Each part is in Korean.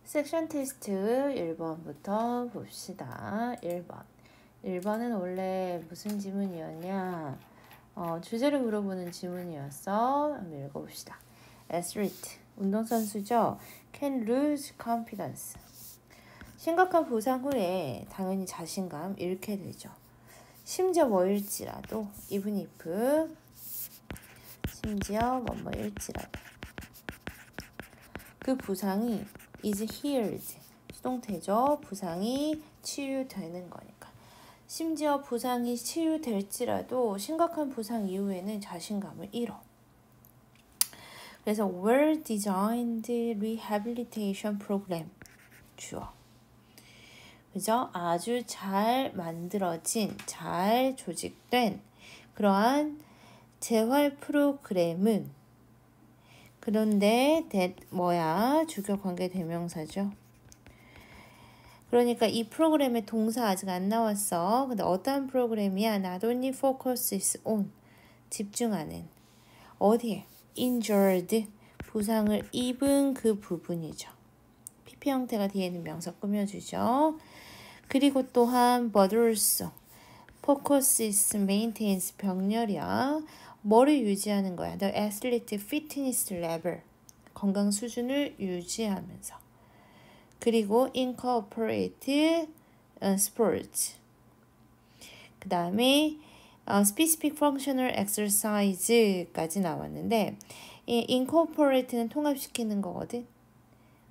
섹션 테스트 1번부터 봅시다. 1번. 1번은 원래 무슨 지문이었냐? 주제를 물어보는 지문이었어. 한번 읽어봅시다. Athlete, 운동선수죠. Can lose confidence. 심각한 부상 후에 당연히 자신감 잃게 되죠. 심지어 뭐일지라도 even if 심지어 뭐뭐일지라도 그 부상이 is healed 수동태죠. 부상이 치유되는 거니까. 심지어 부상이 치유될지라도 심각한 부상 이후에는 자신감을 잃어. 그래서 well designed rehabilitation program 주어. 그죠? 아주 잘 만들어진, 잘 조직된 그러한 재활 프로그램은 그런데 뭐야? 주격 관계 대명사죠. 그러니까 이 프로그램의 동사 아직 안 나왔어. 근데 어떤 프로그램이야? Not only focuses on 집중하는 어디에? Injured 부상을 입은 그 부분이죠. PP 형태가 뒤에는 명사 꾸며주죠. 그리고 또한 bothers focuses maintains 병렬이야. 뭐를 유지하는 거야? The athlete fitness level 건강 수준을 유지하면서 그리고 incorporate sports 그 다음에 specific functional exercise까지 나왔는데 이 incorporate는 통합시키는 거거든.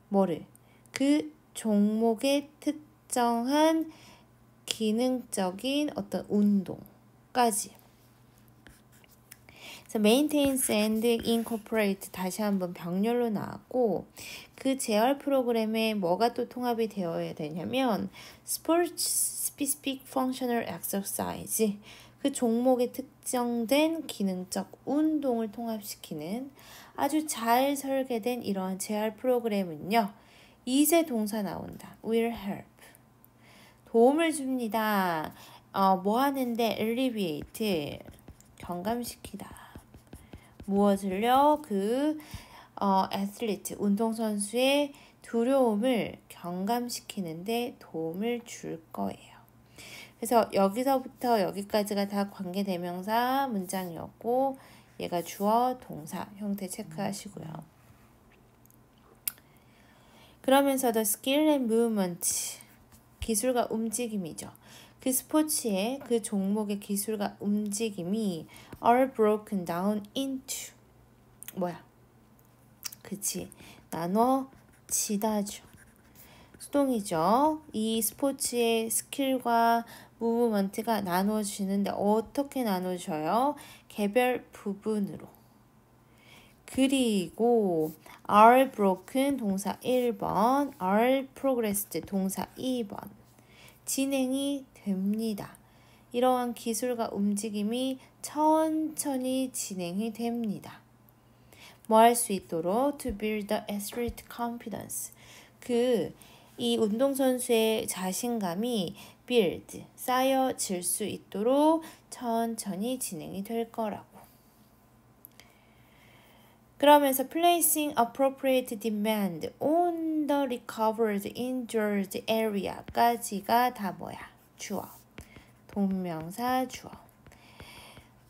뭐를? 그 종목의 특정한 기능적인 어떤 운동까지. 그래서 maintains and incorporate 다시 한번 병렬로 나왔고 그 재활 프로그램에 뭐가 또 통합이 되어야 되냐면 sports specific functional exercise 그 종목의 특정된 기능적 운동을 통합시키는 아주 잘 설계된 이러한 재활 프로그램은요. 2세 동사 나온다. will help 도움을 줍니다. 뭐 하는데 alleviate 경감시키다. 무엇을요? 그 애슬리트 운동선수의 두려움을 경감시키는데 도움을 줄 거예요. 그래서 여기서부터 여기까지가 다 관계대명사 문장이었고 얘가 주어 동사 형태 체크하시고요. 그러면서 the skill and movement 기술과 움직임이죠. 그 스포츠의 그 종목의 기술과 움직임이 are broken down into 뭐야? 그치 나눠지다죠. 수동이죠. 이 스포츠의 스킬과 무브먼트가 나눠지는데 어떻게 나눠져요? 개별 부분으로. 그리고 are broken 동사 1번, are progressed 동사 2번 진행이 됩니다. 이러한 기술과 움직임이 천천히 진행이 됩니다. 뭐 할 수 있도록 to build the athlete confidence 이 운동선수의 자신감이 build 쌓여질 수 있도록 천천히 진행이 될 거라고. 그러면서 placing appropriate demand on the recovered injured area까지가 다 뭐야? 주어. 동명사 주어.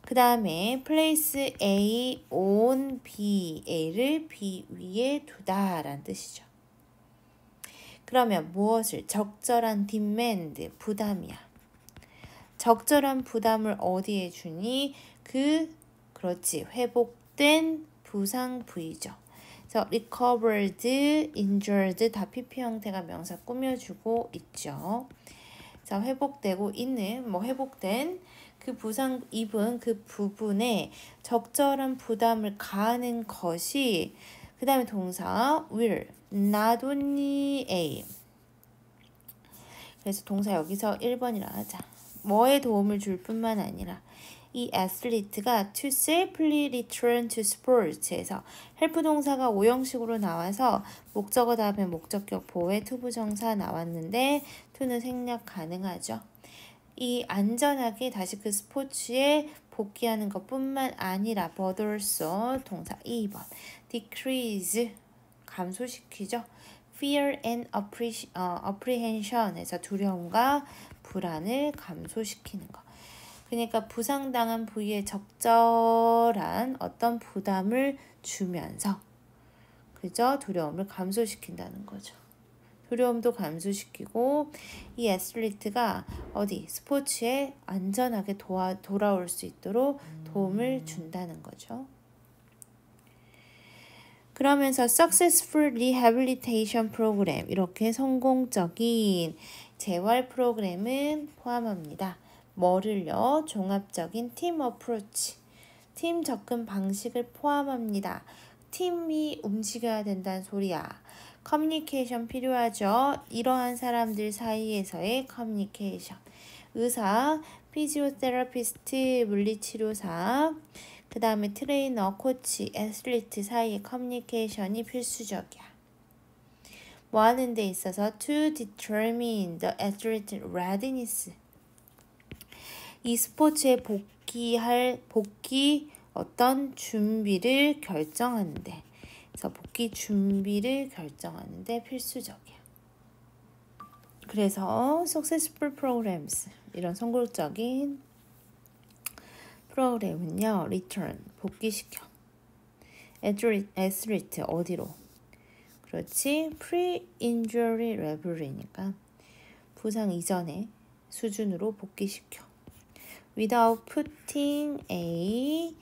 그 다음에 place A on B, A를 B 위에 두다 라는 뜻이죠. 그러면 무엇을? 적절한 demand, 부담이야. 적절한 부담을 어디에 주니? 그렇지, 회복된 부상 부위죠. 그래서 recovered, injured 다 PP 형태가 명사 꾸며주고 있죠. 자, 회복되고 있는, 회복된 그 부상 입은 그 부분에 적절한 부담을 가하는 것이 그 다음에 동사 will, not only A. 그래서 동사 여기서 1번이라 하자. 뭐에 도움을 줄 뿐만 아니라 이 athlete가 to safely return to sports에서 help 동사가 5형식으로 나와서 목적어 다음에 목적격 보호에 to 부정사 나왔는데 to는 생략 가능하죠. 이 안전하게 다시 그 스포츠에 복귀하는 것뿐만 아니라 but also 동사 2번 decrease 감소시키죠. fear and apprehension에서 두려움과 불안을 감소시키는 거. 그러니까 부상당한 부위에 적절한 어떤 부담을 주면서 그저 두려움을 감소시킨다는 거죠. 두려움도 감소시키고 이 애슬리트가 어디 스포츠에 안전하게 돌아올 수 있도록 도움을 준다는 거죠. 그러면서 successful rehabilitation program 이렇게 성공적인 재활 프로그램은 포함합니다. 뭐를요? 종합적인 팀 어프로치, 팀 접근 방식을 포함합니다. 팀이 움직여야 된다는 소리야. 커뮤니케이션 필요하죠. 이러한 사람들 사이에서의 커뮤니케이션. 의사, 피지오테라피스트, 물리치료사, 그 다음에 트레이너, 코치, 애슬리트 사이의 커뮤니케이션이 필수적이야. 뭐 하는 데 있어서 to determine the athlete readiness. 이 스포츠에 복귀 어떤 준비를 결정하는데, 그래서 복귀 준비를 결정하는데 필수적이야. 그래서 successful programs 이런 성공적인 프로그램은요, return 복귀시켜. athlete 어디로? 그렇지, pre-injury level이니까 부상 이전의 수준으로 복귀시켜. without putting A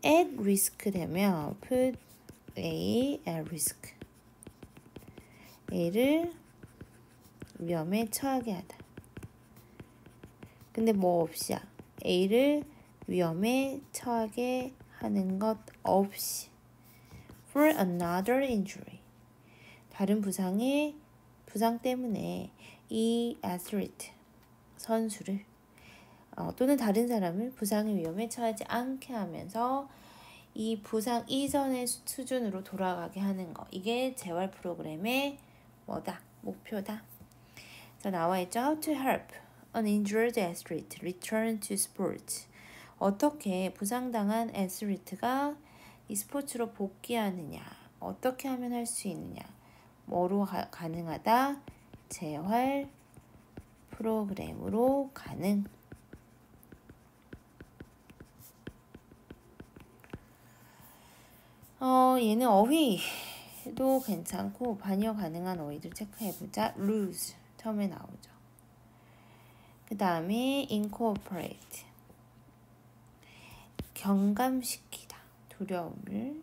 at risk 되면 put A at risk. A를 위험에 처하게 하다. 근데 뭐 없이야. A를 위험에 처하게 하는 것 없이. For another injury. 다른 부상 때문에 이 athlete 선수를 또는 다른 사람을 부상의 위험에 처하지 않게 하면서 이 부상 이전의 수준으로 돌아가게 하는 거. 이게 재활 프로그램의 뭐다? 목표다. 그래서 나와 있죠. How to help an injured athlete return to sports. 어떻게 부상당한 애슬리트가 이 스포츠로 복귀하느냐. 어떻게 하면 할 수 있느냐. 뭐로 가능하다? 재활 프로그램으로 가능. 얘는 어휘도 괜찮고 반여 가능한 어휘들 체크해보자. lose 처음에 나오죠. 그 다음에 incorporate 경감시키다 두려움을.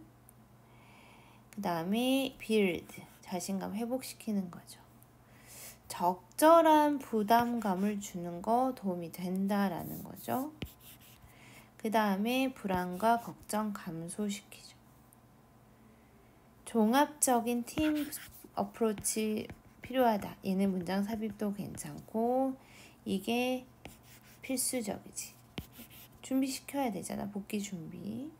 그 다음에 build 자신감 회복시키는 거죠. 적절한 부담감을 주는 거 도움이 된다라는 거죠. 그 다음에 불안과 걱정 감소시키죠. 종합적인 팀 어프로치 필요하다. 얘는 문장 삽입도 괜찮고 이게 필수적이지. 준비시켜야 되잖아. 복귀 준비.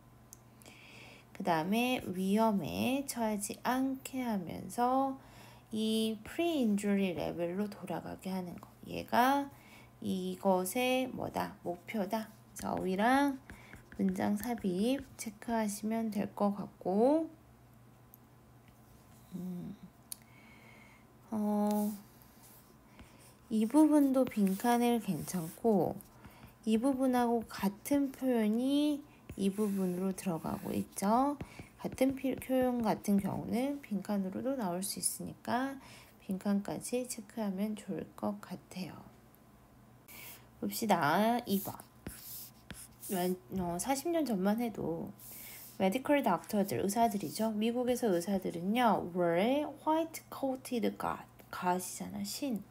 그 다음에 위험에 처하지 않게 하면서 이 pre-injury 레벨로 돌아가게 하는 거. 얘가 이것의 뭐다? 목표다. 그래서 어휘랑 문장 삽입 체크하시면 될 것 같고 이 부분도 빈칸을 괜찮고 이 부분하고 같은 표현이 이 부분으로 들어가고 있죠. 같은 표현 같은 경우는 빈칸으로도 나올 수 있으니까 빈칸까지 체크하면 좋을 것 같아요. 봅시다. 2번. 40년 전만 해도 메디컬 닥터들, 의사들이죠. 미국에서 의사들은요. were white coated god이잖아. 신.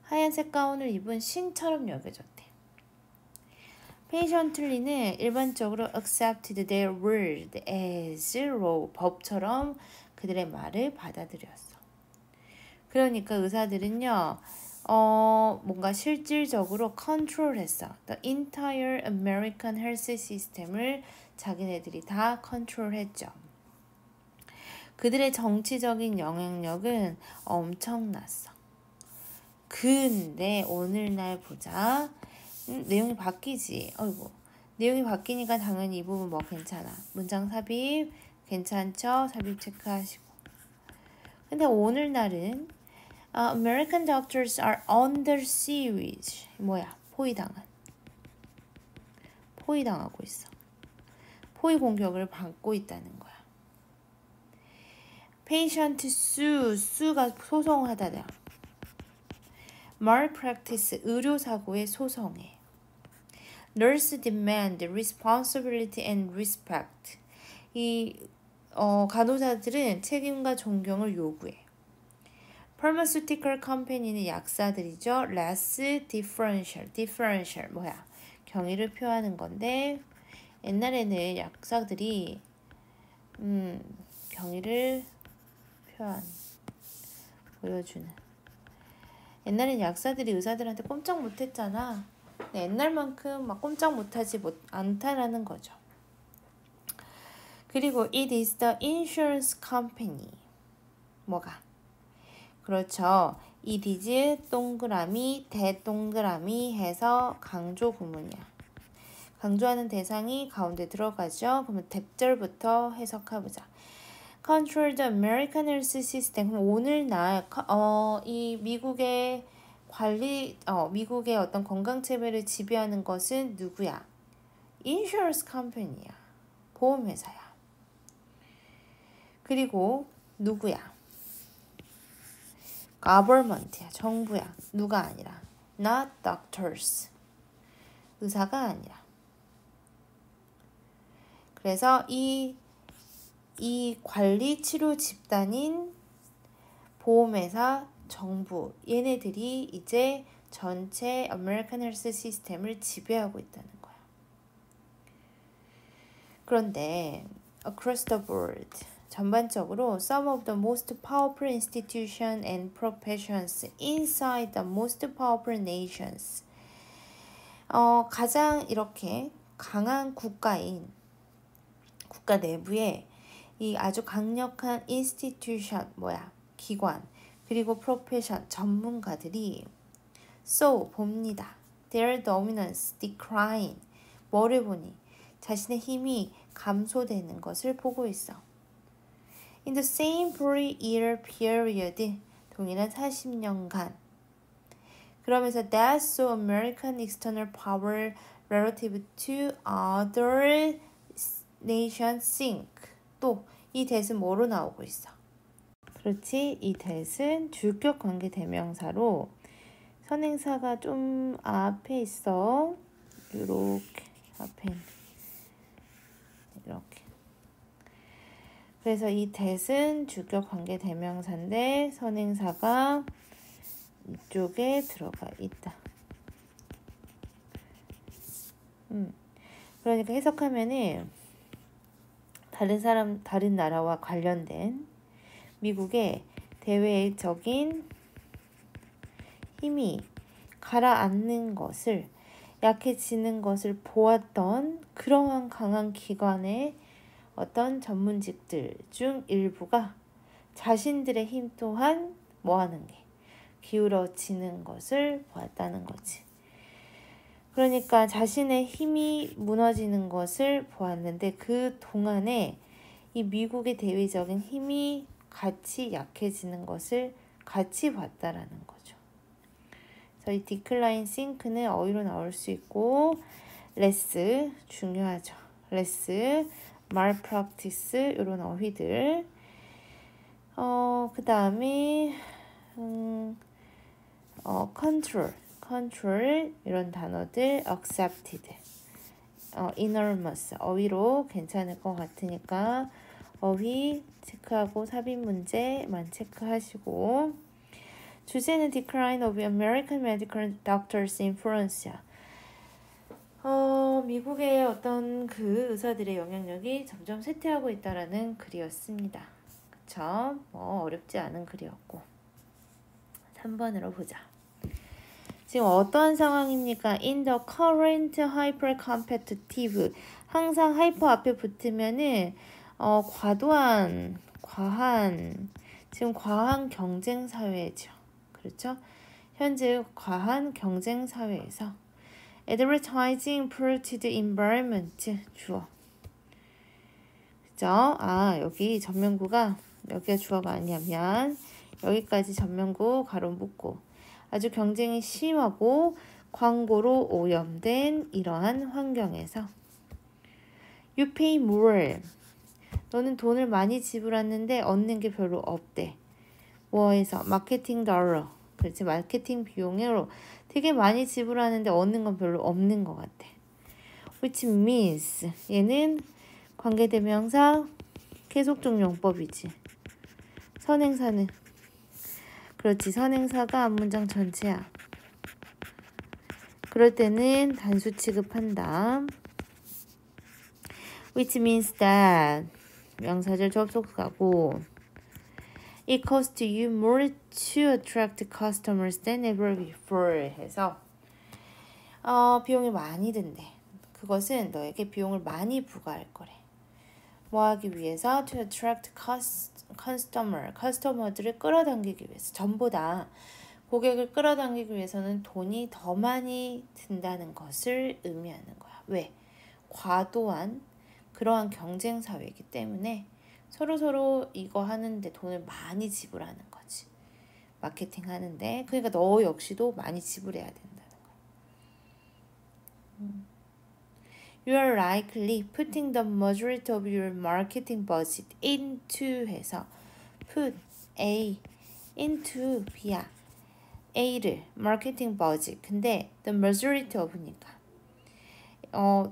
하얀색 가운을 입은 신처럼 여겨졌대. 페이션틀리는 일반적으로 accepted their word as law, 법처럼 그들의 말을 받아들였어. 그러니까 의사들은요. 뭔가 실질적으로 컨트롤했어. The entire American health system을 자기네들이 다 컨트롤했죠. 그들의 정치적인 영향력은 엄청났어. 근데 오늘날 보자. 내용이 바뀌지. 내용이 바뀌니까 당연히 이 부분 괜찮아. 문장 삽입 괜찮죠? 삽입 체크하시고. 근데 오늘날은 American doctors are under siege. 뭐야? 포위당하고 있어. 포위 공격을 받고 있다는 거야. patient sue가 소송하다다. malpractice 의료사고의 소송에. nurse demand responsibility and respect. 이 간호사들은 책임과 존경을 요구해. pharmaceutical company는 약사들이죠. less differential 뭐야? 경의를 표하는 건데 옛날에는 약사들이 경의를 보여주는. 옛날엔 약사들이 의사들한테 꼼짝 못했잖아. 근데 옛날만큼 막 꼼짝 못하지 않다라는 거죠. 그리고 it is the insurance company. 뭐가? 그렇죠. it is 동그라미 대동그라미 해서 강조 구문이야. 강조하는 대상이 가운데 들어가죠. 그러면 대절부터 해석해보자. Control the American health system. 그럼 오늘날 이 미국의 미국의 어떤 건강 체계를 지배하는 것은 누구야? Insurance company야. 보험회사야. 그리고 누구야? Government야. 정부야. 누가 아니라. Not doctors. 의사가 아니라. 그래서 이 관리 치료 집단인 보험회사, 정부 얘네들이 이제 전체 아메리칸 헬스 시스템을 지배하고 있다는 거야. 그런데 across the board 전반적으로 some of the most powerful institutions and professions inside the most powerful nations 가장 이렇게 강한 국가 내부에 이 아주 강력한 institution 기관 그리고 profession 전문가들이 봅니다. Their dominance decline 뭐를 보니 자신의 힘이 감소되는 것을 보고 있어. In the same 4-year period 동일한 40년간 그러면서 that saw American external power relative to other nations sink. 또 이 that은 뭐로 나오고 있어? 그렇지. 이 that은 주격 관계 대명사로 선행사가 좀 앞에 있어. 이렇게 앞에 이렇게. 그래서 이 that은 주격 관계 대명사인데 선행사가 이쪽에 들어가 있다. 그러니까 해석하면은 다른 나라와 관련된 미국의 대외적인 힘이 가라앉는 것을 약해지는 것을 보았던 그러한 강한 기관의 어떤 전문직들 중 일부가 자신들의 힘 또한 뭐하는 게 기울어지는 것을 보았다는 거지. 그러니까 자신의 힘이 무너지는 것을 보았는데 그 동안에 이 미국의 대외적인 힘이 같이 약해지는 것을 같이 봤다라는 거죠. 그래서 이 decline, sink는 어휘로 나올 수 있고 less 중요하죠. less, malpractice 이런 어휘들. 그 다음에 control 이런 단어들 accepted, enormous 어휘로 괜찮을 것 같으니까 어휘 체크하고 삽입 문제만 체크하시고 주제는 decline of American medical doctors' influence야. 미국의 어떤 그 의사들의 영향력이 점점 쇠퇴하고 있다라는 글이었습니다. 그쵸? 어렵지 않은 글이었고 3번으로 보자. 지금 어떠한 상황입니까? In the current hyper competitive 항상 하이퍼 앞에 붙으면은 지금 과한 경쟁 사회죠. 그렇죠? 현재 과한 경쟁 사회에서 advertising polluted environment 주어. 그죠? 여기 전면구가 여기가 주어가 아니냐면 여기까지 전면구 가로 묶고 아주 경쟁이 심하고 광고로 오염된 이러한 환경에서 You pay more. 너는 돈을 많이 지불하는데 얻는 게 별로 없대. 뭐해서? 마케팅 달러. 그렇지, 마케팅 비용으로 되게 많이 지불하는데 얻는 건 별로 없는 것 같아. Which means 얘는 관계대명사 계속적 용법이지. 선행사는 그렇지, 선행사가 앞문장 전체야. 그럴 때는 단수 취급한다. Which means that 명사절 접속사고 It costs you more to attract customers than ever before 해서 비용이 많이 든대. 그것은 너에게 비용을 많이 부과할 거래. 뭐 하기 위해서? To attract customer들을 끌어당기기 위해서. 전보다 고객을 끌어당기기 위해서는 돈이 더 많이 든다는 것을 의미하는 거야. 왜? 과도한 그러한 경쟁 사회이기 때문에 서로 이거 하는데 돈을 많이 지불하는 거지. 마케팅 하는데. 그러니까 너 역시도 많이 지불해야 된다는 거야. You are likely putting the majority of your marketing budget into 해서 put A into B야. A를 marketing budget. 근데 the majority of니까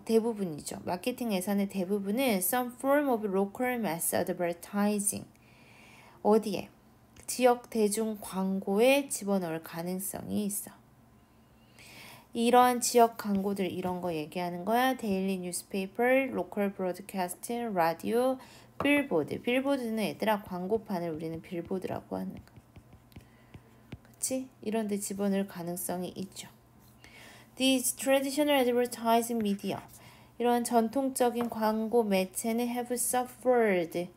대부분이죠. 마케팅 예산의 대부분은 some form of local mass advertising. 어디에? 지역 대중 광고에 집어넣을 가능성이 있어. 이런 지역 광고들 이런 거 얘기하는 거야. 데일리 뉴스페이퍼, 로컬 브로드캐스팅, 라디오, 빌보드. 빌보드는 얘들아 광고판을 우리는 빌보드라고 하는 거. 그치? 이런 데 집어넣을 가능성이 있죠. These traditional advertising media. 이런 전통적인 광고 매체는 have suffered.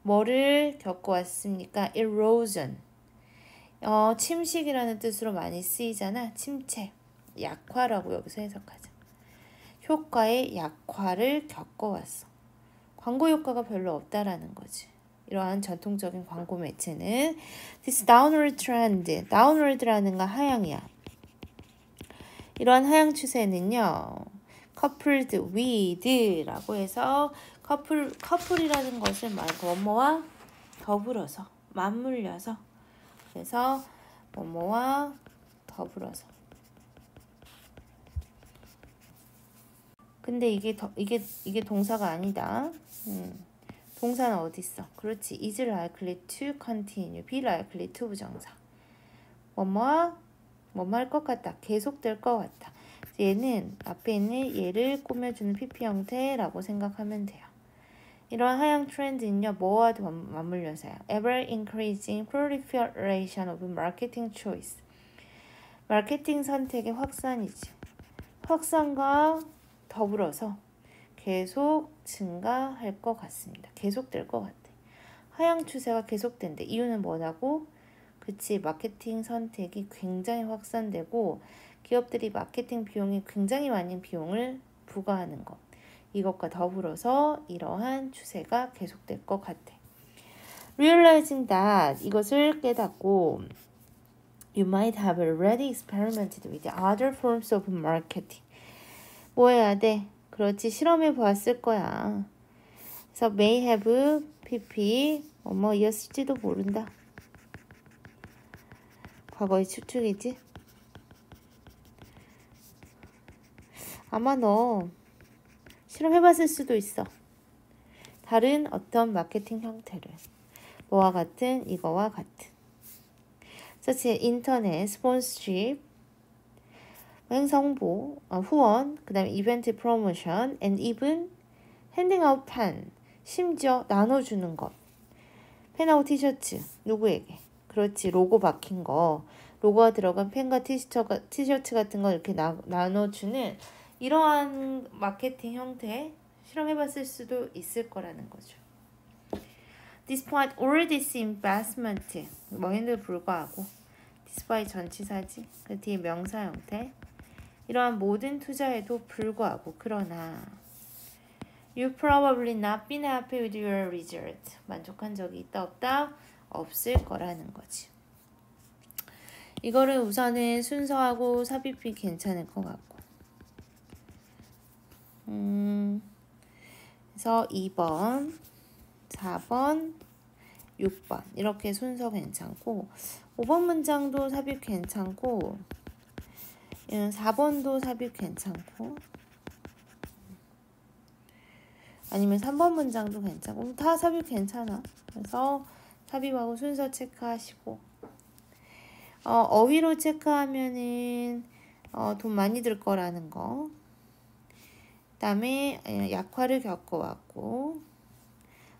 뭐를 겪어왔습니까? Erosion. 침식이라는 뜻으로 많이 쓰이잖아. 침체. 약화라고 여기서 해석하자. 효과의 약화를 겪어왔어. 광고 효과가 별로 없다라는 거지. 이러한 전통적인 광고 매체는 This downward trend. downward라는 건 하향이야. 이러한 하향 추세는요. coupled with라고 해서 커플이라는 것을 말고 뭐뭐와 더불어서 맞물려서 그래서 뭐뭐와 더불어서 근데 이게 동사가 아니다. 동사는 어디 있어? 그렇지. is likely to continue, be likely to 부정사. 뭐뭐와 뭐뭐 할 것 같다. 계속될 것 같다. 얘는 앞에 있는 얘를 꾸며주는 PP 형태라고 생각하면 돼요. 이런 하향 트렌드는요. 뭐와 맞물려서요. Ever increasing proliferation of marketing choice. 마케팅 선택의 확산이지. 확산과 더불어서 계속 증가할 것 같습니다. 계속될 것 같아. 하향 추세가 계속된대. 이유는 뭐냐고? 그치, 마케팅 선택이 굉장히 확산되고 기업들이 마케팅 비용이 굉장히 많은 비용을 부과하는 것. 이것과 더불어서 이러한 추세가 계속될 것 같아. Realizing that 이것을 깨닫고 You might have already experimented with other forms of marketing. 뭐 해야 돼? 그렇지, 실험해 보았을 거야. 그래서 may have, pp, 이었을지도 모른다. 과거의 추측이지? 아마 너 실험해봤을 수도 있어. 다른 어떤 마케팅 형태를. 뭐와 같은? 이거와 같은. such as 인터넷, 스폰서십, 행사 홍보, 후원, 그 다음에 이벤트 프로모션, and even handing out pen, 심지어 나눠주는 것. 펜하고 티셔츠, 누구에게? 그렇지, 로고 박힌 거. 로고가 들어간 펜과 티셔츠 같은 거 이렇게 나눠주는 이러한 마케팅 형태 실험해봤을 수도 있을 거라는 거죠. Despite all this investment, 뭐인들 불구하고 despite 전치사지, 그 뒤에 명사 형태 이러한 모든 투자에도 불구하고 그러나 You probably not been happy with your result. 만족한 적이 있다 없다? 없을 거라는 거지. 이거를 우선은 순서하고 삽입이 괜찮을 것 같고. 그래서 2번, 4번, 6번 이렇게 순서 괜찮고 5번 문장도 삽입 괜찮고 4번도 삽입 괜찮고 아니면 3번 문장도 괜찮고 다 삽입 괜찮아. 그래서 삽입하고 순서 체크하시고 어휘로 체크하면은 돈 많이 들 거라는 거. 그다음에 약화를 겪어왔고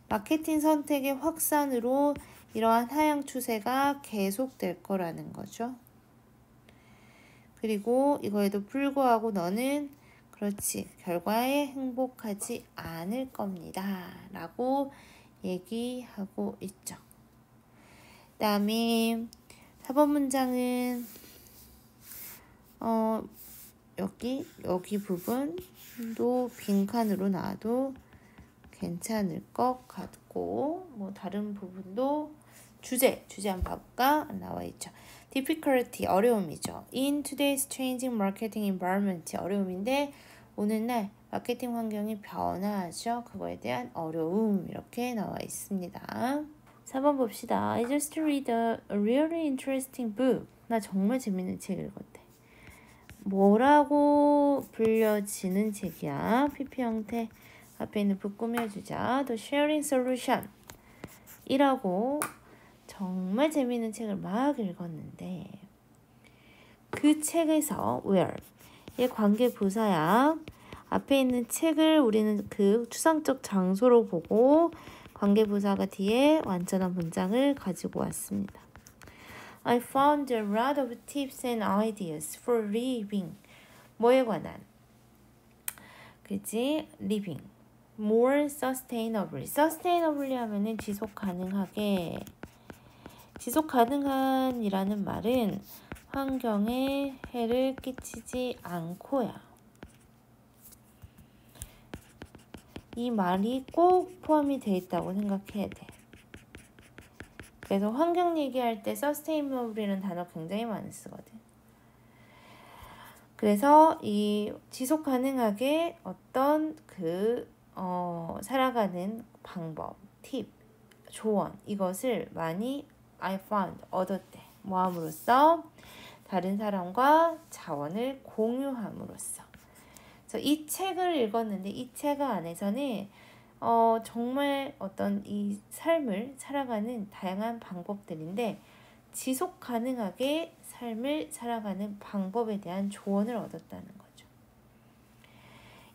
마케팅 선택의 확산으로 이러한 하향 추세가 계속될 거라는 거죠. 그리고 이거에도 불구하고 너는 그렇지 결과에 행복하지 않을 겁니다 라고 얘기하고 있죠. 그 다음에 4번 문장은 여기 부분도 빈칸으로 놔도 괜찮을 것 같고 뭐 다른 부분도 주제 한번 봐볼까? 나와 있죠. difficulty 어려움이죠. In today's changing marketing environment 어려움인데 오늘날 마케팅 환경이 변화하죠. 그거에 대한 어려움 이렇게 나와 있습니다. 4번 봅시다. I just read a really interesting book. 나 정말 재밌는 책 읽었대. 뭐라고 불려지는 책이야? PP 형태 앞에 있는 붓 꾸며주자. The Sharing Solution 이라고 정말 재밌는 책을 막 읽었는데 그 책에서 where 얘 관계부사야. 앞에 있는 책을 우리는 그 추상적 장소로 보고 관계부사가 뒤에 완전한 문장을 가지고 왔습니다. I found a lot of tips and ideas for living. 뭐에 관한? 그치? living. more sustainably. sustainably 하면은 지속 가능하게. 지속 가능한이라는 말은 환경에 해를 끼치지 않고야. 이 말이 꼭 포함이 돼 있다고 생각해야 돼. 그래서 환경 얘기할 때 sustainable이라는 단어 굉장히 많이 쓰거든. 그래서 이 지속 가능하게 어떤 살아가는 방법, 팁, 조언 이것을 많이 I found 얻었대. 뭐함으로써? 다른 사람과 자원을 공유함으로써. 그래서 이 책을 읽었는데 이 책 안에서는 정말 어떤 이 삶을 살아가는 다양한 방법들인데 지속 가능하게 삶을 살아가는 방법에 대한 조언을 얻었다는 거죠.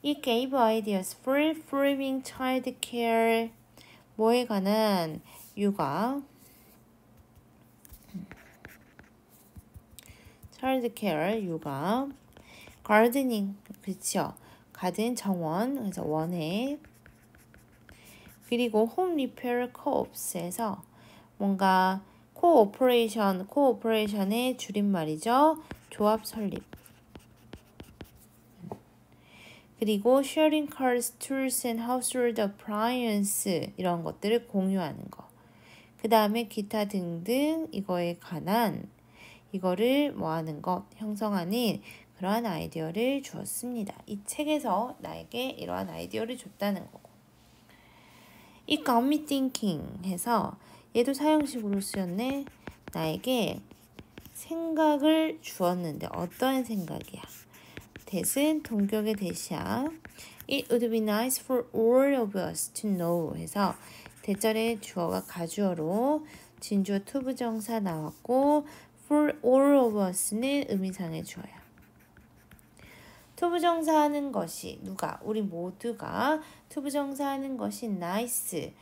It gave ideas for improving child care. 뭐에 관한? 육아. child care, 육아. gardening, 그렇죠. 가든 정원, 그래서 원해. 그리고 home repair co-ops에서 뭔가 코오퍼레이션의 줄임말이죠. 조합 설립. 그리고 sharing cars, tools and household appliance 이런 것들을 공유하는 거. 그 다음에 기타 등등 이거에 관한 이거를 뭐하는 것, 형성하는 그러한 아이디어를 주었습니다. 이 책에서 나에게 이러한 아이디어를 줬다는 거고. It got me thinking 해서 얘도 사형식으로 쓰였네. 나에게 생각을 주었는데 어떠한 생각이야? 대신 동격의 대시야. It would be nice for all of us to know 해서 대절의 주어가 가주어로 진주어 투부정사 나왔고 for all of us는 의미상의 주어야. 투부정사 하는 것이 누가? 우리 모두가 투부정사 하는 것이 nice.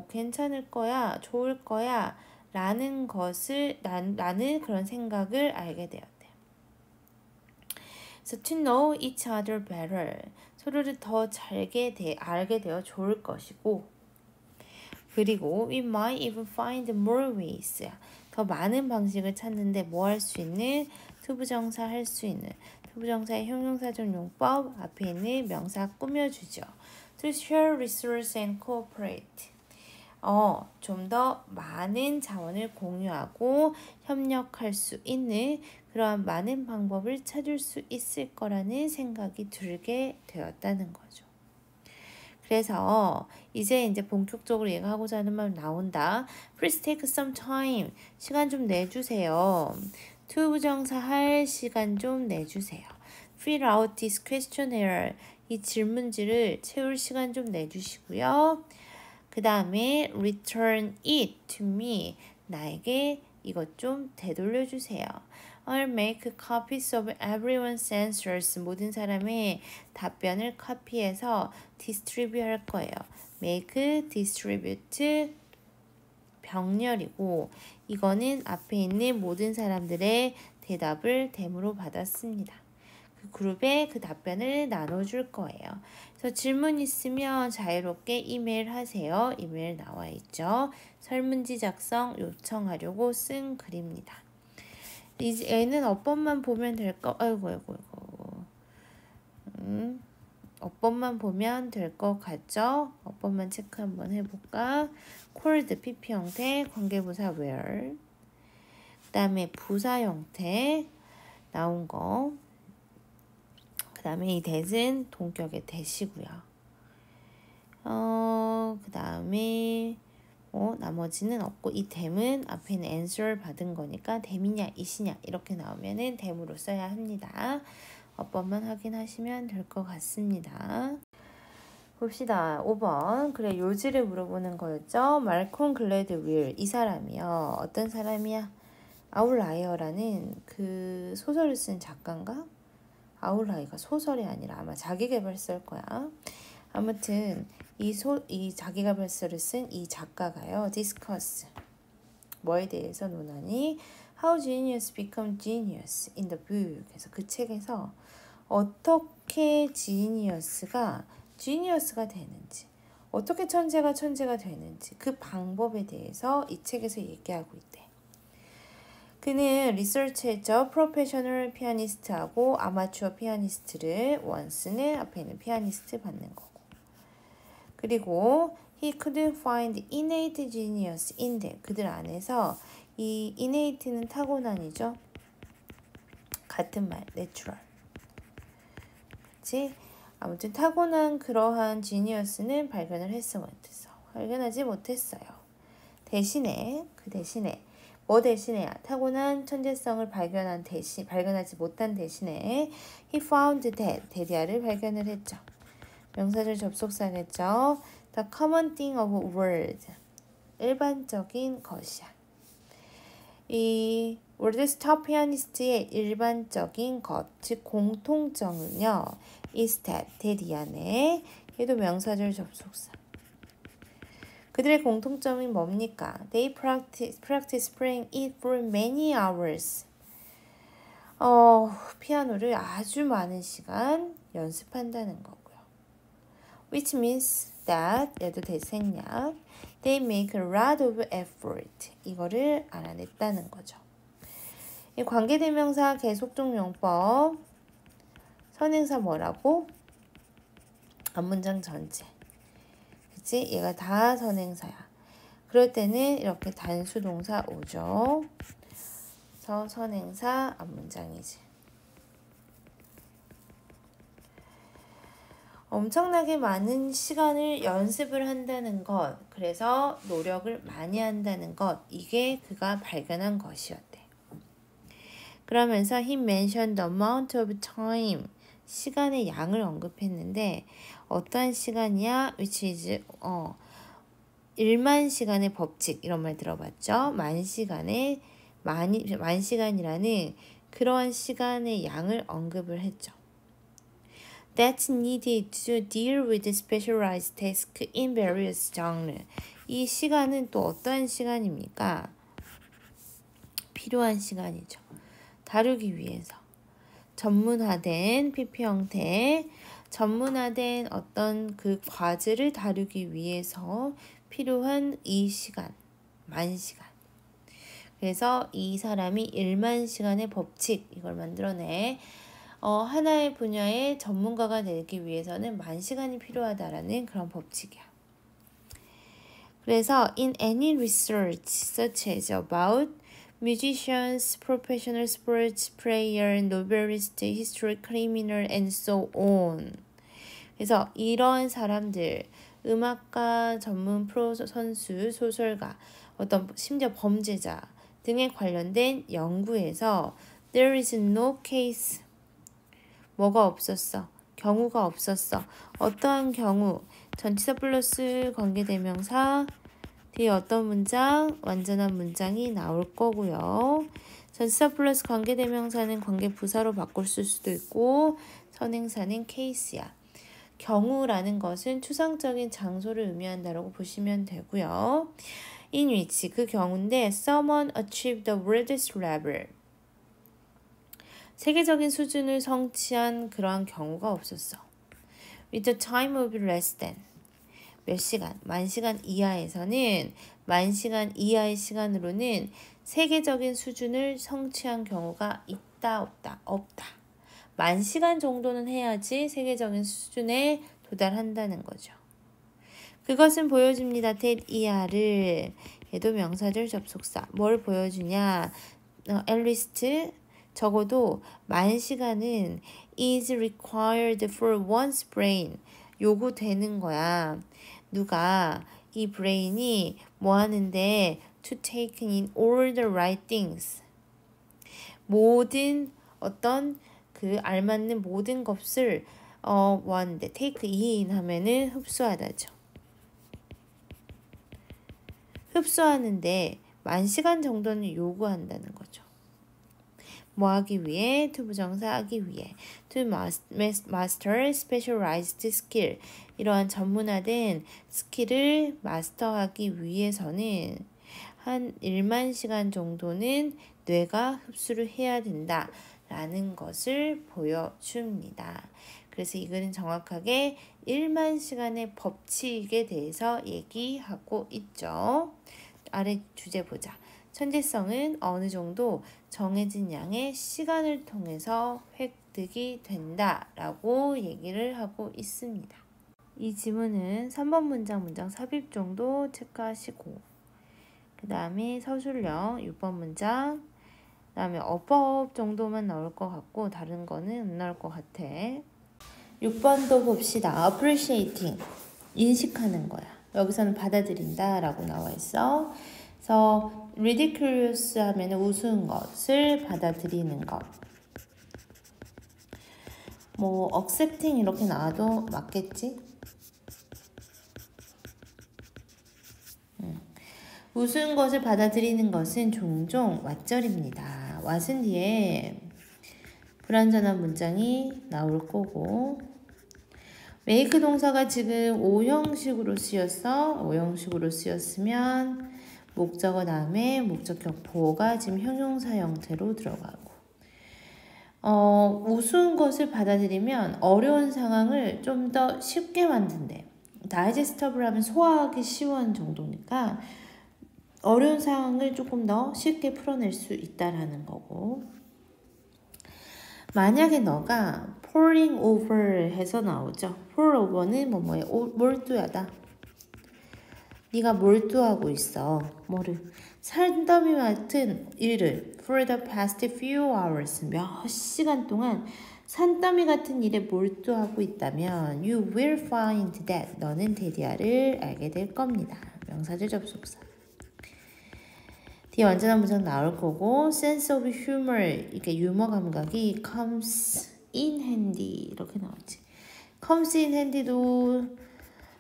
괜찮을 거야. 좋을 거야. 라는 것을 나는 그런 생각을 알게 되었대. So to know each other better. 서로를 더 알게 되어 좋을 것이고 그리고 we might even find more ways. 더 많은 방식을 찾는데 뭐 할 수 있는? 투부정사 할 수 있는. 투부정사의 형용사적 용법 앞에 있는 명사 꾸며주죠. to share resource and cooperate. 좀 더 많은 자원을 공유하고 협력할 수 있는 그러한 많은 방법을 찾을 수 있을 거라는 생각이 들게 되었다는 거죠. 그래서 이제 본격적으로 얘가 하고자 하는 말 나온다. Please take some time. 시간 좀 내주세요. to 부정사 할 시간 좀 내주세요. Fill out this questionnaire. 이 질문지를 채울 시간 좀 내주시고요. 그 다음에 return it to me. 나에게 이것 좀 되돌려 주세요. I'll make copies of everyone's answers. 모든 사람의 답변을 카피해서 distribute 할 거예요. make, distribute, 병렬이고 이거는 앞에 있는 모든 사람들의 대답을 댐으로 받았습니다. 그 그룹에 그 답변을 나눠줄 거예요. 그래서 질문 있으면 자유롭게 이메일 하세요. 이메일 나와 있죠. 설문지 작성 요청하려고 쓴 글입니다. 이제 얘는 어법만 보면 될까? 아이고. 어법만 보면 될 것 같죠? 어법만 체크 한번 해볼까? cold, PP 형태, 관계부사 where. 그 다음에 부사 형태 나온 거. 그 다음에 이 that은 동격의 that이고요. 그 다음에 나머지는 없고 이 댐은 앞에 있는 answer 받은 거니까 댐이냐 이시냐 이렇게 나오면은 댐으로 써야 합니다. 어법만 확인하시면 될 것 같습니다. 봅시다. 5번. 그래 요지를 물어보는 거였죠. 말콤 글래드윌 이 사람이요. 어떤 사람이야? 아웃라이어라는 그 소설을 쓴 작가인가? 아웃라이어가 소설이 아니라 아마 자기계발서일 거야. 아무튼 이 자기계발서를 쓴 이 작가가요. discuss 뭐에 대해서 논하니 How genius become genius in the book. 그래서 그 책에서 어떻게 지니어스가 되는지, 어떻게 천재가 되는지 그 방법에 대해서 이 책에서 얘기하고 있대. 그는 리서치했죠. 프로페셔널 피아니스트하고 아마추어 피아니스트를 once는 앞에 있는 피아니스트 받는 거고. 그리고 he couldn't find innate genius in them. 그들 안에서 이 innate는 타고난이죠. 같은 말, natural. 그치? 아무튼 타고난 그러한 지니어스는 발견하지 못했어요. 대신에 뭐 대신에야 타고난 천재성을 발견하지 못한 대신에 he found that을 발견을 했죠. 명사절 접속사겠죠. The common thing of world 일반적인 것이야. 이 world's top pianist의 일반적인 것, 즉 공통점은요. is that 안에 얘도 명사절 접속사. 그들의 공통점이 뭡니까? They practice playing it for many hours. 피아노를 아주 많은 시간 연습한다는 거고요. Which means that 얘도 대생략. They make a lot of effort. 이거를 알아냈다는 거죠. 이 관계대명사 계속적 용법. 선행사 뭐라고? 앞문장 전체. 그치? 얘가 다 선행사야. 그럴 때는 이렇게 단수동사 오죠. 그래서 선행사 앞문장이지. 엄청나게 많은 시간을 연습을 한다는 것, 그래서 노력을 많이 한다는 것, 이게 그가 발견한 것이었대. 그러면서 he mentioned the amount of time, 시간의 양을 언급했는데 어떠한 시간이야? which is 1만 시간의 법칙 이런 말 들어봤죠? 만 시간이라는 그러한 시간의 양을 언급을 했죠. That's needed to deal with specialized tasks in various genres. 이 시간은 또 어떠한 시간입니까? 필요한 시간이죠. 다루기 위해서. 전문화된 PP 형태, 전문화된 어떤 그 과제를 다루기 위해서 필요한 이 시간, 만 시간. 그래서 이 사람이 1만 시간의 법칙, 이걸 만들어내. 하나의 분야의 전문가가 되기 위해서는 만 시간이 필요하다라는 그런 법칙이야. 그래서 in any research such as about musicians, professional sports player, novelist, history, criminal, and so on. 그래서 이런 사람들, 음악가, 전문 프로 선수, 소설가, 어떤 심지어 범죄자 등에 관련된 연구에서 there is no case 뭐가 없었어. 경우가 없었어. 어떠한 경우 전치사 플러스 관계대명사 뒤에 어떤 문장? 완전한 문장이 나올 거고요. 전치사 플러스 관계대명사는 관계부사로 바꿀 수도 있고 선행사는 케이스야. 경우라는 것은 추상적인 장소를 의미한다라고 보시면 되고요. in which 그 경우인데 someone achieved the world's level 세계적인 수준을 성취한 그러한 경우가 없었어. with the time of less than 몇 시간, 만 시간 이하에서는 만 시간 이하의 시간으로는 세계적인 수준을 성취한 경우가 있다, 없다, 없다. 만 시간 정도는 해야지 세계적인 수준에 도달한다는 거죠. 그것은 보여줍니다. that 이하를 얘도 명사절 접속사. 뭘 보여주냐? at least 적어도 만 시간은 is required for one's brain. 요구되는 거야. 누가 이 브레인이 뭐 하는데 to take in all the right things. 모든 어떤 그 알맞는 모든 것을 뭐 하는데 take in 하면은 흡수하다죠. 흡수하는데 만 시간 정도는 요구한다는 거죠. 뭐 하기 위해? to 부정사 하기 위해. to master specialized skill. 이러한 전문화된 스킬을 마스터하기 위해서는 한 1만 시간 정도는 뇌가 흡수를 해야 된다. 라는 것을 보여줍니다. 그래서 이 글은 정확하게 1만 시간의 법칙에 대해서 얘기하고 있죠. 아래 주제 보자. 천재성은 어느 정도 정해진 양의 시간을 통해서 획득이 된다라고 얘기를 하고 있습니다. 이 지문은 3번 문장 삽입 정도 체크하시고 그 다음에 서술형 6번 문장 그 다음에 어법 정도만 나올 것 같고 다른 거는 안 나올 것 같아. 6번도 봅시다. appreciating 인식하는 거야. 여기서는 받아들인다 라고 나와 있어. 그래서 ridiculous 하면 우스운 것을 받아들이는 것. 뭐 accepting 이렇게 나와도 맞겠지? 우스운 것을 받아들이는 것은 종종 왓절입니다. 왓은 뒤에 불완전한 문장이 나올 거고 make 동사가 지금 O형식으로 쓰였어. O형식으로 쓰였으면 목적어 다음에 목적격 보호가 지금 형용사 형태로 들어가고 우스운 것을 받아들이면 어려운 상황을 좀 더 쉽게 만든대. 다이제스터블 하면 소화하기 쉬운 정도니까 어려운 상황을 조금 더 쉽게 풀어낼 수 있다라는 거고 만약에 너가 pouring over 해서 나오죠. pour over는 뭐뭐에 몰두하다. 네가 몰두하고 있어. 뭐를? 산더미 같은 일을 for the past few hours 몇 시간 동안 산더미 같은 일에 몰두하고 있다면 you will find that 너는 데디아를 알게 될 겁니다. 명사절 접속사. 뒤에 완전한 문장 나올 거고 sense of humor 이렇게 유머 감각이 comes in handy 이렇게 나오지. comes in handy도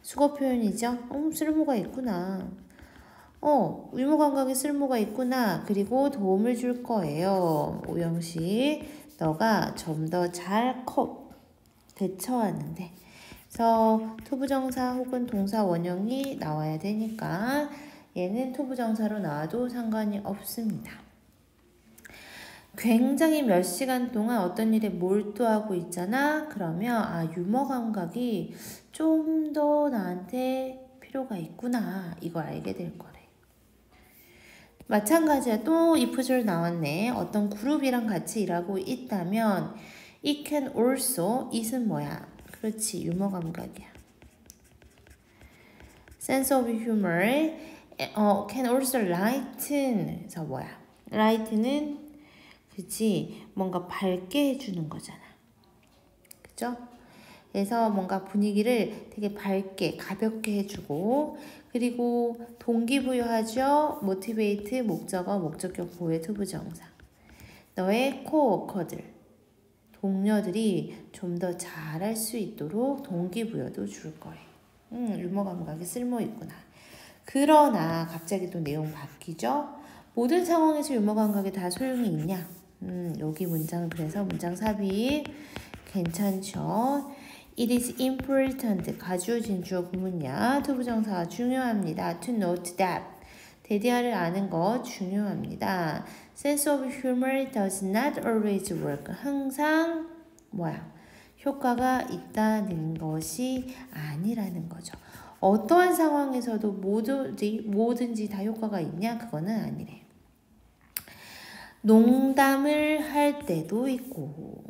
수거 표현이죠. 쓸모가 있구나. 유머 감각에 쓸모가 있구나. 그리고 도움을 줄 거예요. 오형식 너가 좀 더 잘 대처하는데 그래서 투부정사 혹은 동사 원형이 나와야 되니까 얘는 투부정사로 나와도 상관이 없습니다. 굉장히 몇 시간 동안 어떤 일에 몰두하고 있잖아. 그러면 유머 감각이 좀 더 나한테 필요가 있구나. 이거 알게 될 거래. 마찬가지야. 또 if절 나왔네. 어떤 그룹이랑 같이 일하고 있다면 It can also, it은 뭐야? 그렇지, 유머 감각이야. Sense of humor, can also lighten, 그래서 뭐야? light는, 그치, 뭔가 밝게 해주는 거잖아. 그죠? 그래서 뭔가 분위기를 되게 밝게, 가볍게 해주고, 그리고 동기부여하죠. motivate, 목적어, 목적격 보호의 투부정사. 너의 코워커들, 동료들이 좀 더 잘할 수 있도록 동기부여도 줄 거예요. 유머 감각이 쓸모 있구나. 그러나 갑자기 또 내용 바뀌죠? 모든 상황에서 유머 감각이 다 소용이 있냐? 여기 문장은 그래서 문장 삽입 괜찮죠? It is important. 가주어 진주어 구문이야. 투부정사가 중요합니다. To note that. 대디아를 아는 거 중요합니다. Sense of humor does not always work. 항상 뭐야? 효과가 있다는 것이 아니라는 거죠. 어떠한 상황에서도 뭐든지 다 효과가 있냐? 그거는 아니래. 농담을 할 때도 있고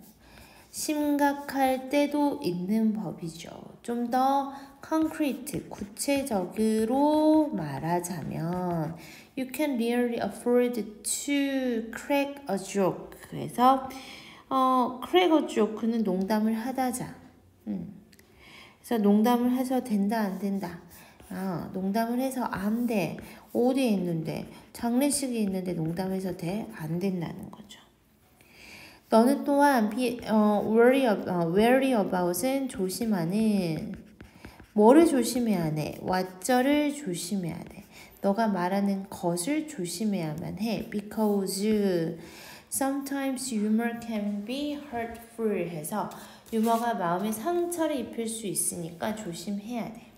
심각할 때도 있는 법이죠. 좀 더 concrete, 구체적으로 말하자면 You can really afford to crack a joke. 그래서 crack a joke는 농담을 하다자. 그래서 농담을 해서 된다 안 된다. 농담을 해서 안 돼. 어디에 있는데 장례식이 있는데 농담해서 돼? 안 된다는 거죠. 너는 또한 wary about은 조심하는 뭐를 조심해야 해? what를 조심해야 돼. 너가 말하는 것을 조심해야만 해. Because sometimes humor can be hurtful 해서 유머가 마음에 상처를 입힐 수 있으니까 조심해야 돼.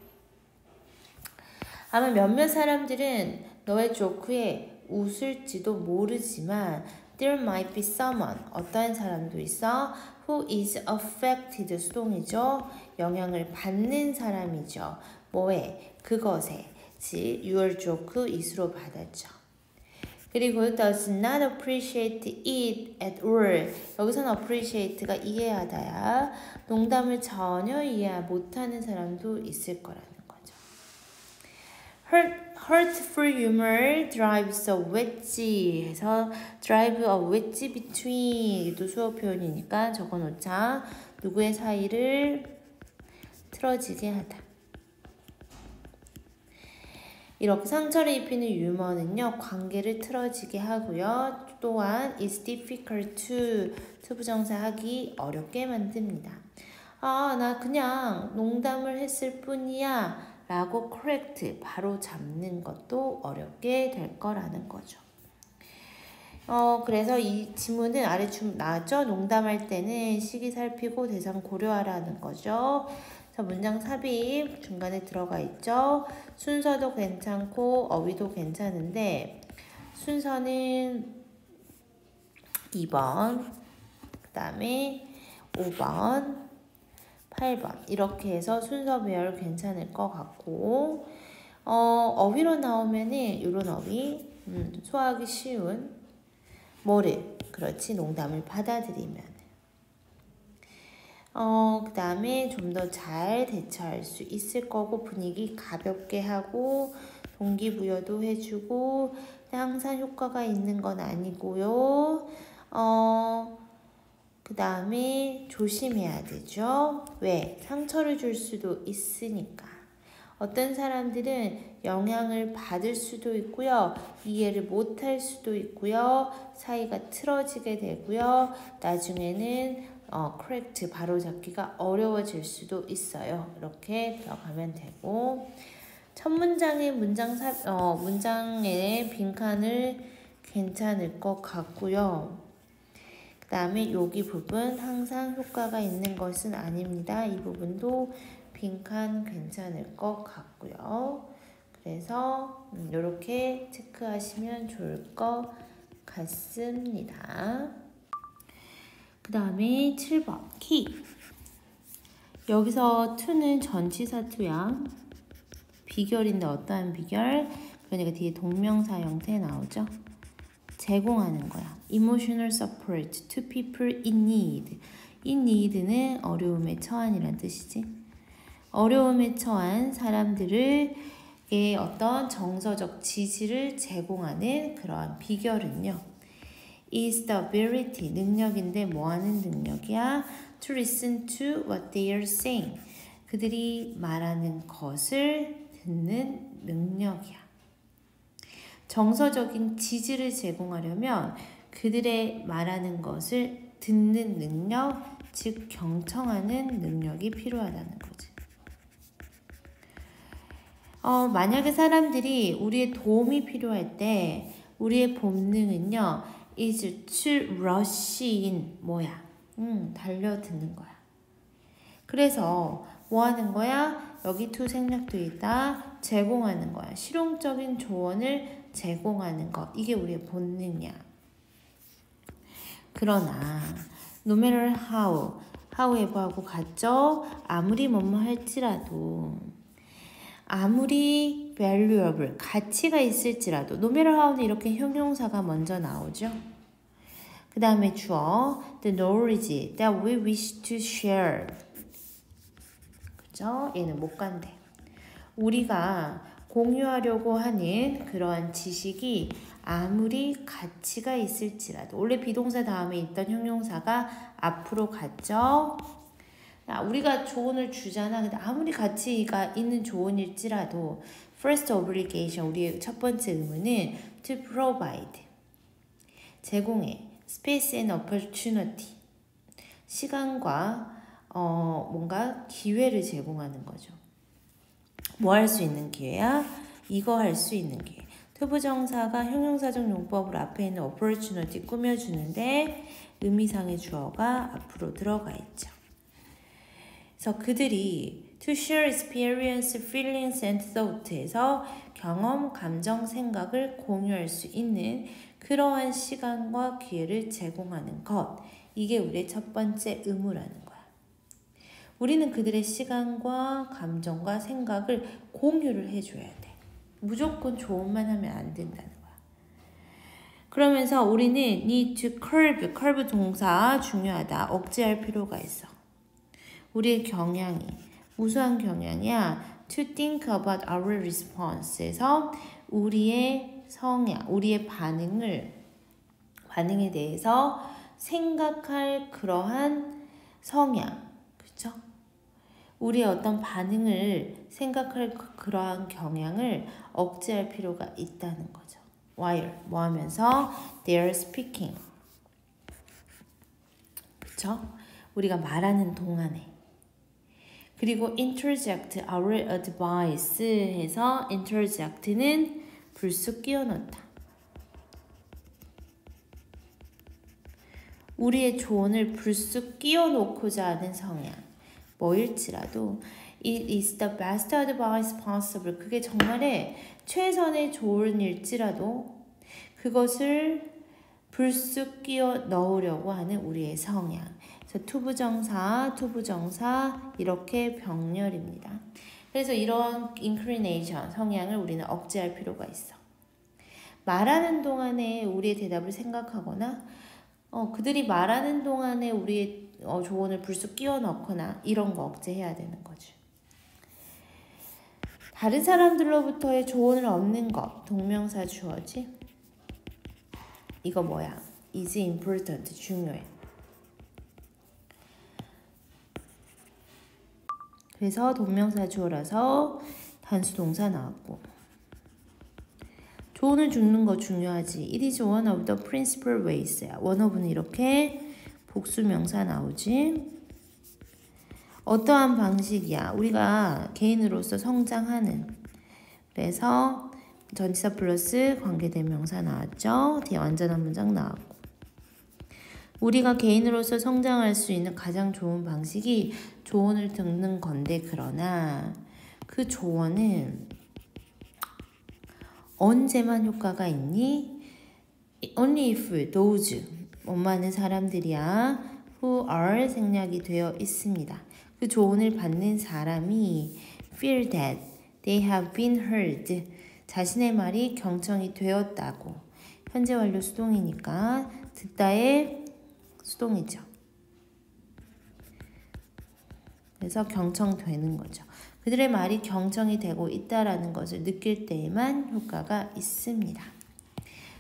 아마 몇몇 사람들은 너의 조크에 웃을지도 모르지만 There might be someone, 어떠한 사람도 있어 who is affected, 수동이죠. 영향을 받는 사람이죠. 뭐에? 그것에. 즉, your joke, 이수로 받았죠. 그리고 does not appreciate it at all. 여기서는 appreciate가 이해하다야. 농담을 전혀 이해 못하는 사람도 있을 거라는 거죠. Hurtful humor drives a wedge 해서 drive a wedge between 이도 수어 표현이니까 적어놓자. 누구의 사이를 틀어지게 하다. 이렇게 상처를 입히는 유머는요, 관계를 틀어지게 하고요. 또한 is difficult to 투부정사 하기 어렵게 만듭니다. 나 그냥 농담을 했을 뿐이야 라고 correct, 바로 잡는 것도 어렵게 될 거라는 거죠. 그래서 이 지문은 아래 나왔죠? 농담할 때는 시기 살피고 대상 고려하라는 거죠. 자, 문장 삽입 중간에 들어가 있죠. 순서도 괜찮고 어휘도 괜찮은데 순서는 2번, 그 다음에 5번, 8번 이렇게 해서 순서 배열 괜찮을 것 같고 어휘로 나오면은 이런 어휘 소화하기 쉬운 뭐를 그렇지 농담을 받아들이면 그 다음에 좀 더 잘 대처할 수 있을 거고 분위기 가볍게 하고 동기부여도 해주고 항상 효과가 있는 건 아니고요. 그 다음에 조심해야 되죠. 왜? 상처를 줄 수도 있으니까. 어떤 사람들은 영향을 받을 수도 있고요. 이해를 못할 수도 있고요. 사이가 틀어지게 되고요. 나중에는 correct 바로잡기가 어려워질 수도 있어요. 이렇게 들어가면 되고 첫 문장의 문장의 빈칸을 괜찮을 것 같고요. 그 다음에 여기 부분 항상 효과가 있는 것은 아닙니다. 이 부분도 빈칸 괜찮을 것 같고요. 그래서 이렇게 체크하시면 좋을 것 같습니다. 그 다음에 7번 키. 여기서 to는 전치사 to야. 비결인데 어떠한 비결? 그러니까 뒤에 동명사 형태 나오죠. 제공하는 거야. Emotional support to people in need. in need는 어려움에 처한이란 뜻이지. 어려움에 처한 사람들에게 어떤 정서적 지지를 제공하는 그러한 비결은요. is the ability, 능력인데 뭐하는 능력이야? to listen to what they are saying. 그들이 말하는 것을 듣는 능력이야. 정서적인 지지를 제공하려면 그들의 말하는 것을 듣는 능력, 즉 경청하는 능력이 필요하다는 거지. 만약에 사람들이 우리의 도움이 필요할 때 우리의 본능은요, is to rush in, 뭐야? 달려드는 거야. 그래서 뭐 하는 거야? 여기 to 생략돼 있다. 제공하는 거야. 실용적인 조언을 제공하는 것. 이게 우리의 본능이야. 그러나 no matter how에버하고 같죠? 아무리 뭐뭐 할지라도 아무리 valuable, 가치가 있을지라도 no matter how는 이렇게 형용사가 먼저 나오죠. 그 다음에 주어 the knowledge that we wish to share. 그죠? 얘는 못 간대. 우리가 공유하려고 하는 그러한 지식이 아무리 가치가 있을지라도 원래 비동사 다음에 있던 형용사가 앞으로 갔죠. 우리가 조언을 주잖아. 근데 아무리 가치가 있는 조언일지라도 first obligation, 우리의 첫 번째 의무는 to provide, 제공해, space and opportunity, 시간과 뭔가 기회를 제공하는 거죠. 뭐 할 수 있는 기회야? 이거 할 수 있는 기회. 투부정사가 형용사적 용법으로 앞에 있는 opportunity 꾸며주는데 의미상의 주어가 앞으로 들어가 있죠. 그래서 그들이 to share experience, feelings and thought에서 경험, 감정, 생각을 공유할 수 있는 그러한 시간과 기회를 제공하는 것. 이게 우리의 첫 번째 의무라는 거야. 우리는 그들의 시간과 감정과 생각을 공유를 해줘야 돼. 무조건 조언만 하면 안 된다는 거야. 그러면서 우리는 need to curb 동사 중요하다. 억제할 필요가 있어. 우리의 경향이 우수한 경향이야. to think about our response에서 우리의 성향, 우리의 반응에 대해서 생각할 그러한 성향, 그렇죠? 우리의 어떤 반응을 생각할 그러한 경향을 억제할 필요가 있다는 거죠. while 뭐 하면서 they are speaking, 그렇죠? 우리가 말하는 동안에. 그리고 interject our advice 해서 interject는 불쑥 끼워 넣다. 우리의 조언을 불쑥 끼워 놓고자 하는 성향. 뭐일지라도 it is the best advice possible. 그게 정말의 최선의 조언일지라도 그것을 불쑥 끼워 넣으려고 하는 우리의 성향. 그래서 투부정사 이렇게 병렬입니다. 그래서 이런 inclination, 성향을 우리는 억제할 필요가 있어. 말하는 동안에 우리의 대답을 생각하거나 그들이 말하는 동안에 우리의 조언을 불쑥 끼워 넣거나 이런 거 억제해야 되는 거지. 다른 사람들로부터의 조언을 얻는 것, 동명사 주어지. 이거 뭐야? is important, 중요해. 그래서 동명사 주어라서 단수 동사 나왔고. 조언을 주는 거 중요하지. It is one of the principal ways. one of는 이렇게 복수명사 나오지. 어떠한 방식이야? 우리가 개인으로서 성장하는. 그래서 전치사 플러스 관계대명사 나왔죠. 뒤에 완전한 문장 나왔고. 우리가 개인으로서 성장할 수 있는 가장 좋은 방식이 조언을 듣는 건데 그러나 그 조언은 언제만 효과가 있니? Only if those 많은 사람들이야 who are 생략이 되어 있습니다. 그 조언을 받는 사람이 feel that they have been heard. 자신의 말이 경청이 되었다고. 현재 완료 수동이니까 듣다의 수동이죠. 그래서 경청되는 거죠. 그들의 말이 경청이 되고 있다라는 것을 느낄 때에만 효과가 있습니다.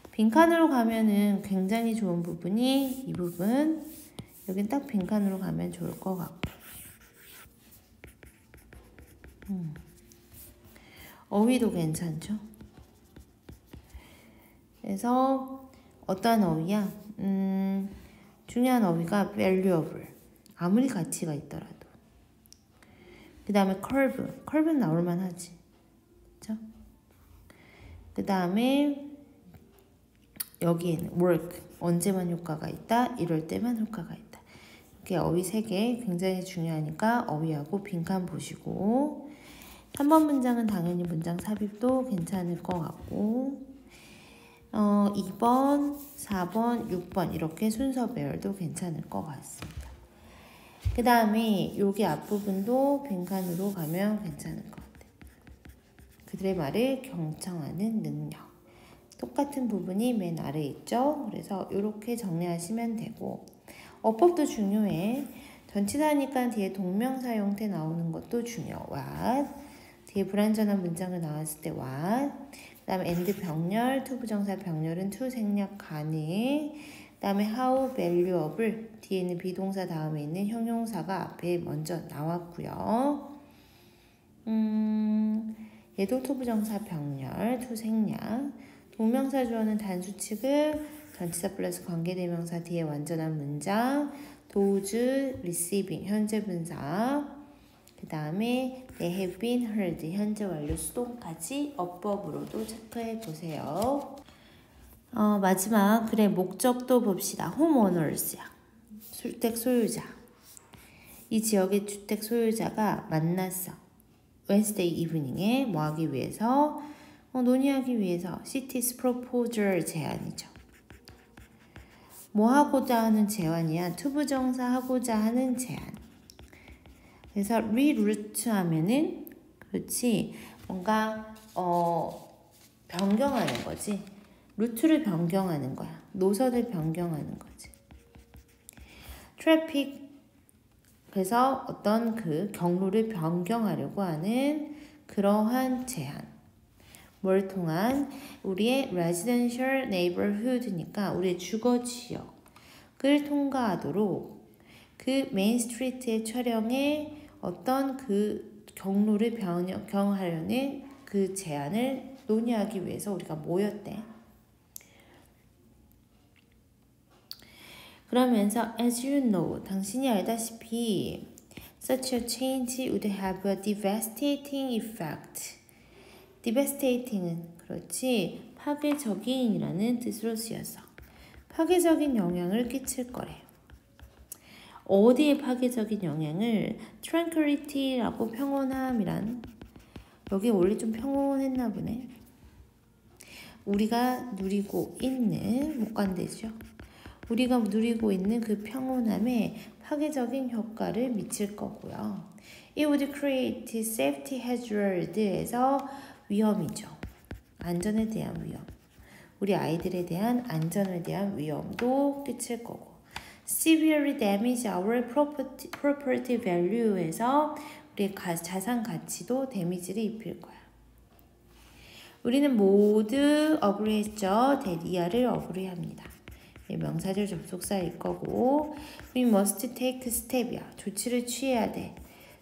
빈칸으로 가면은 굉장히 좋은 부분이 이 부분. 여긴 딱 빈칸으로 가면 좋을 것 같고. 어휘도 괜찮죠? 그래서 어떠한 어휘야? 중요한 어휘가 valuable. 아무리 가치가 있더라도. 그 다음에 curve. curve는 나올만 하지. 그쵸? 그 다음에 여기에는 work. 언제만 효과가 있다? 이럴 때만 효과가 있다. 이렇게 어휘 3개 굉장히 중요하니까 어휘하고 빈칸 보시고 3번 문장은 당연히 문장 삽입도 괜찮을 것 같고 2번, 4번, 6번 이렇게 순서 배열도 괜찮을 것 같습니다. 그 다음에 여기 앞부분도 빈칸으로 가면 괜찮을 것 같아요. 그들의 말을 경청하는 능력. 똑같은 부분이 맨 아래에 있죠. 그래서 이렇게 정리하시면 되고 어법도 중요해. 전치사니까 뒤에 동명사 형태 나오는 것도 중요. what. 뒤에 불완전한 문장을 나왔을 때 what. 그 다음에 and 병렬, to 부정사 병렬은 to 생략 가능. 그 다음에 how valuable. 뒤에는 비동사 다음에 있는 형용사가 앞에 먼저 나왔고요. 얘도 to 부정사 병렬, to 생략. 동명사 주어는 단수 취급, 전치사 플러스 관계대명사 뒤에 완전한 문장, those receiving 현재 분사, 그 다음에 they have been heard 현재 완료 수동까지 어법으로도 체크해 보세요. 마지막 글의 목적도 봅시다. homeowners야. 주택 소유자. 이 지역의 주택 소유자가 만났어. Wednesday evening에 뭐 하기 위해서? 논의하기 위해서 city's proposal 제안이죠. 뭐 하고자 하는 제안이야? 투부정사 하고자 하는 제안. 그래서 reroute 하면은 그렇지 뭔가 변경하는 거지. 루트를 변경하는 거야. 노선을 변경하는 거지. traffic 그래서 어떤 그 경로를 변경하려고 하는 그러한 제안. 뭘 통한 우리의 residential neighborhood니까 우리의 주거 지역을 통과하도록 그 메인 스트리트의 촬영에 어떤 그 경로를 변경하려는 그 제안을 논의하기 위해서 우리가 모였대. 그러면서 as you know, 당신이 알다시피 such a change would have a devastating effect. devastating은 그렇지 파괴적인이라는 뜻으로 쓰여서 파괴적인 영향을 끼칠 거래. 어디에 파괴적인 영향을 tranquility라고 평온함이란 여기 원래 좀 평온했나 보네. 우리가 누리고 있는 목관대죠. 우리가 누리고 있는 그 평온함에 파괴적인 효과를 미칠 거고요. It would create safety hazard에서 위험이죠. 안전에 대한 위험. 우리 아이들에 대한 안전에 대한 위험도 끼칠 거고. Severely damage our property value에서 우리의 자산 가치도 데미지를 입힐 거야. 우리는 모두 어그리했죠. 대리아를 어그리합니다. 명사절 접속사일 거고 We must take step이야. 조치를 취해야 돼.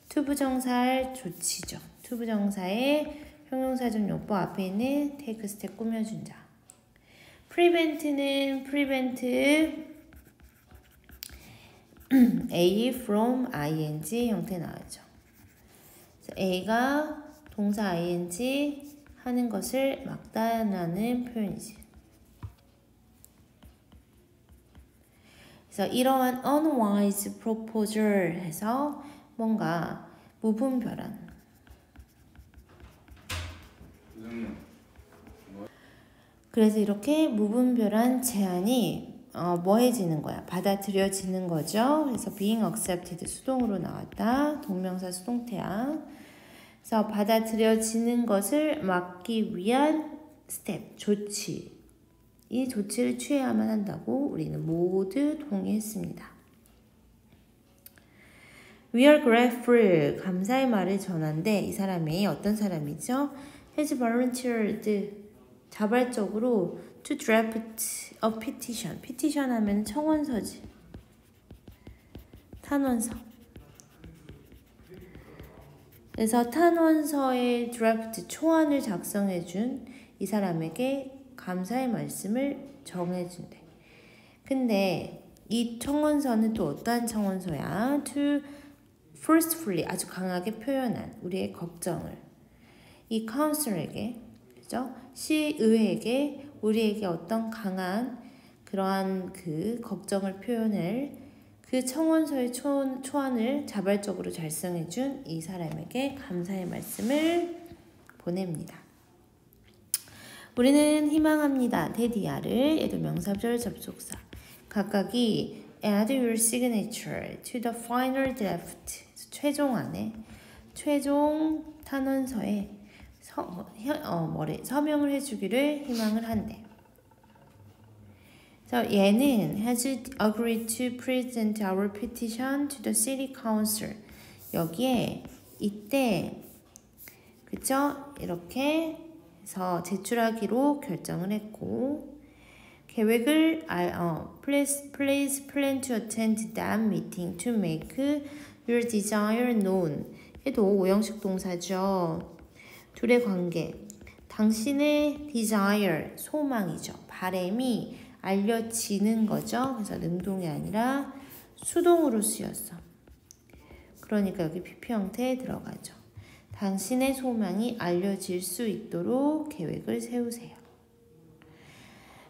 투부정사할 조치죠. 투부정사의 형용사적 용법 앞에 있는 take step 꾸며준 자. prevent는 prevent A from ing 형태 나왔죠. A가 동사 ing 하는 것을 막다라는 표현이지. 그래서 이러한 unwise proposal 해서 뭔가 무분별한 그래서 이렇게 무분별한 제안이 뭐해지는 거야? 받아들여지는 거죠. 그래서 being accepted 수동으로 나왔다. 동명사 수동태야. 그래서 받아들여지는 것을 막기 위한 스텝, 조치. 이 조치를 취해야만 한다고 우리는 모두 동의했습니다. We are grateful. 감사의 말을 전한대. 이 사람이 어떤 사람이죠? Has volunteered. 자발적으로 to draft a petition. petition 하면 청원서지. 탄원서. 그래서 탄원서의 draft 초안을 작성해준 이 사람에게 감사의 말씀을 정해준대. 근데 이 청원서는 또 어떠한 청원서야? To forcefully 아주 강하게 표현한 우리의 걱정을 이 카운슬에게 그죠? 시의회에게 우리에게 어떤 강한 그러한 그 걱정을 표현을 그 청원서의 초안을 자발적으로 작성해준 이 사람에게 감사의 말씀을 보냅니다. 우리는 희망합니다. 데디아를 얘도 명사절 접속사 각각이 add your signature to the final draft 최종안에 최종 탄원서에 서명을 해주기를 희망을 한대. 그래서 얘는 has agreed to present our petition to the city council. 여기에 이때 그쵸? 이렇게 해서 제출하기로 결정을 했고 계획을 please plan to attend that meeting to make your desire known. 얘도 오형식 동사죠. 둘의 관계. 당신의 desire, 소망이죠. 바람이 알려지는 거죠. 그래서 능동이 아니라 수동으로 쓰였어. 그러니까 여기 PP 형태에 들어가죠. 당신의 소망이 알려질 수 있도록 계획을 세우세요.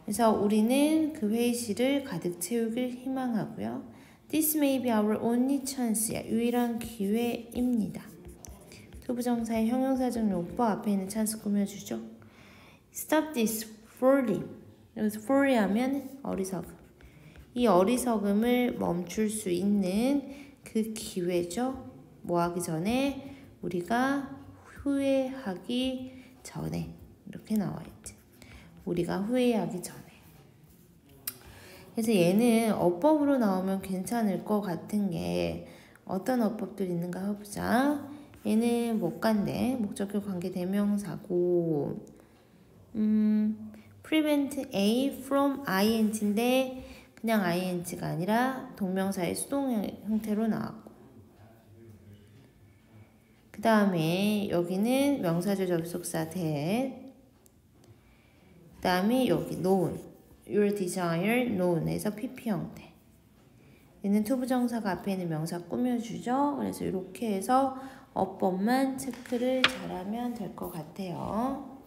그래서 우리는 그 회의실을 가득 채우길 희망하고요. This may be our only chance야. 유일한 기회입니다. 투부정사의 형용사적 용법 앞에 있는 찬스 꾸며주죠. Stop this folly. 여기서 folly 하면 어리석음. 이 어리석음을 멈출 수 있는 그 기회죠. 뭐 하기 전에? 우리가 후회하기 전에. 이렇게 나와있지. 우리가 후회하기 전에. 그래서 얘는 어법으로 나오면 괜찮을 것 같은 게 어떤 어법들 있는가 해보자. 얘는 못 간대. 목적격 관계 대명사고 prevent A from ing인데 그냥 ing가 아니라 동명사의 수동 형태로 나왔고 그 다음에 여기는 명사절 접속사 that 그 다음에 여기 known your desire known에서 PP 형태 얘는 투부정사가 앞에 있는 명사 꾸며주죠. 그래서 이렇게 해서 어법만 체크를 잘하면 될 것 같아요.